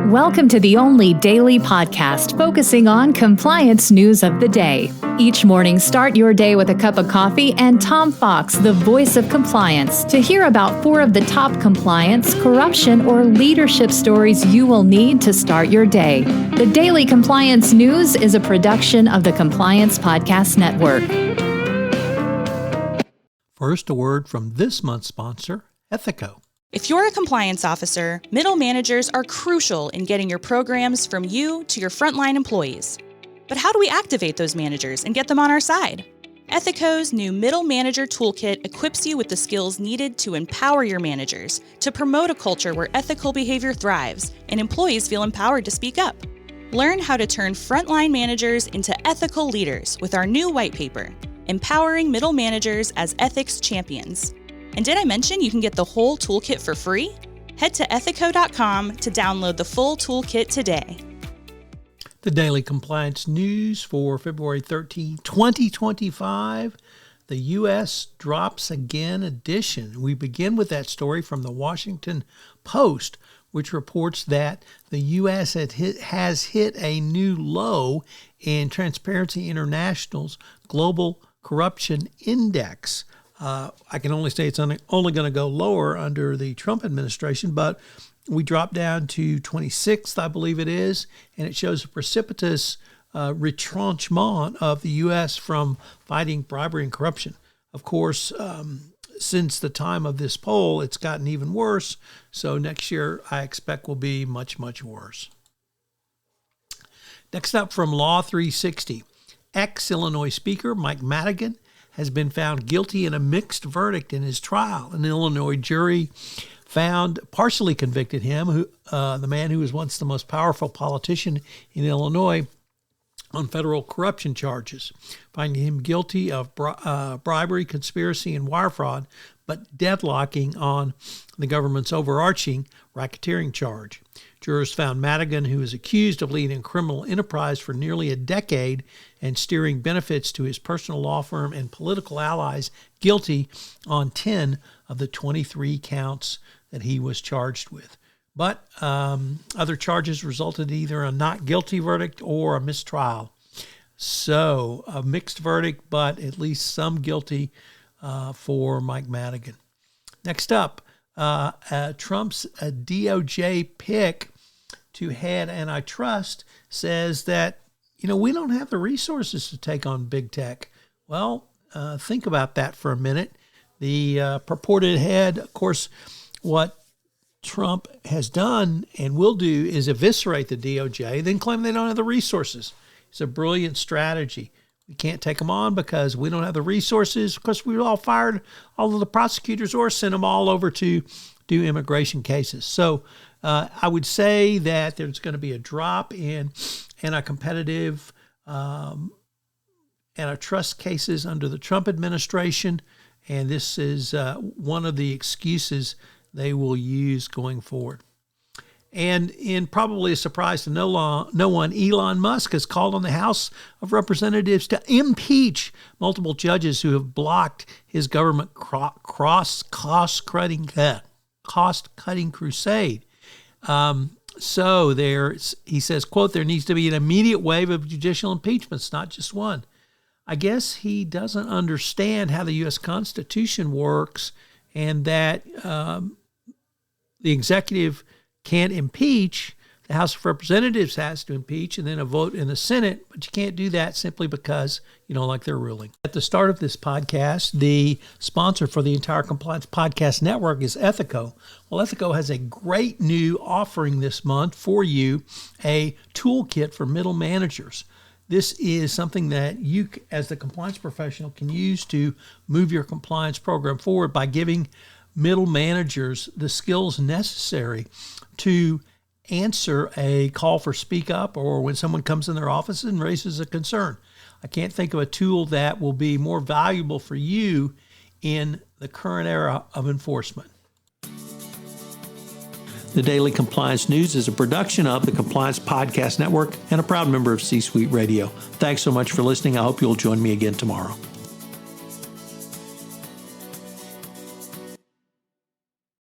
Welcome to the only daily podcast focusing on compliance news of the day. Each morning, start your day with a cup of coffee and Tom Fox, the voice of compliance, to hear about 4 of the top compliance, corruption, or leadership stories you will need to start your day. The Daily Compliance News is a production of the Compliance Podcast Network. First, a word from this month's sponsor, Ethico. If you're a compliance officer, middle managers are crucial in getting your programs from you to your frontline employees. But how do we activate those managers and get them on our side? Ethico's new Middle Manager Toolkit equips you with the skills needed to empower your managers, to promote a culture where ethical behavior thrives and employees feel empowered to speak up. Learn how to turn frontline managers into ethical leaders with our new white paper, Empowering Middle Managers as Ethics Champions. And did I mention you can get the whole toolkit for free? Head to ethico.com to download the full toolkit today. The Daily Compliance News for February 13, 2025. The U.S. drops again edition. We begin with that story from the Washington Post, which reports that the U.S. has hit a new low in Transparency International's Global Corruption Index. I can only say it's only going to go lower under the Trump administration, but we dropped down to 26th, I believe it is, and it shows a precipitous retrenchment of the U.S. from fighting bribery and corruption. Of course, since the time of this poll, it's gotten even worse, so next year I expect will be much, much worse. Next up from Law 360, ex-Illinois Speaker Mike Madigan has been found guilty in a mixed verdict in his trial. An Illinois jury partially convicted him, the man who was once the most powerful politician in Illinois, on federal corruption charges, finding him guilty of bribery, conspiracy, and wire fraud, but deadlocking on the government's overarching racketeering charge. Jurors found Madigan, who is accused of leading a criminal enterprise for nearly a decade and steering benefits to his personal law firm and political allies, guilty on 10 of the 23 counts that he was charged with. But other charges resulted either in a not guilty verdict or a mistrial. So a mixed verdict, but at least some guilty for Mike Madigan. Next up, Trump's DOJ pick to head antitrust says that, we don't have the resources to take on big tech. Well, think about that for a minute. The purported head, of course, what Trump has done and will do is eviscerate the DOJ, then claim they don't have the resources. It's a brilliant strategy. We can't take them on because we don't have the resources. Of course, we all fired all of the prosecutors or sent them all over to do immigration cases. So I would say that there's going to be a drop in anti-competitive antitrust cases under the Trump administration, and this is one of the excuses they will use going forward. And in probably a surprise to no one, Elon Musk has called on the House of Representatives to impeach multiple judges who have blocked his government cost-cutting crusade. So he says, quote, there needs to be an immediate wave of judicial impeachments, not just one. I guess he doesn't understand how the U.S. Constitution works and that the executive can't impeach. The House of Representatives has to impeach and then a vote in the Senate, but you can't do that simply because you don't like their ruling. At the start of this podcast, the sponsor for the entire Compliance Podcast Network is Ethico. Well, Ethico has a great new offering this month for you, a toolkit for middle managers. This is something that you, as the compliance professional, can use to move your compliance program forward by giving middle managers the skills necessary to answer a call for speak up or when someone comes in their office and raises a concern. I can't think of a tool that will be more valuable for you in the current era of enforcement. The Daily Compliance News is a production of the Compliance Podcast Network and a proud member of C-Suite Radio. Thanks so much for listening. I hope you'll join me again tomorrow.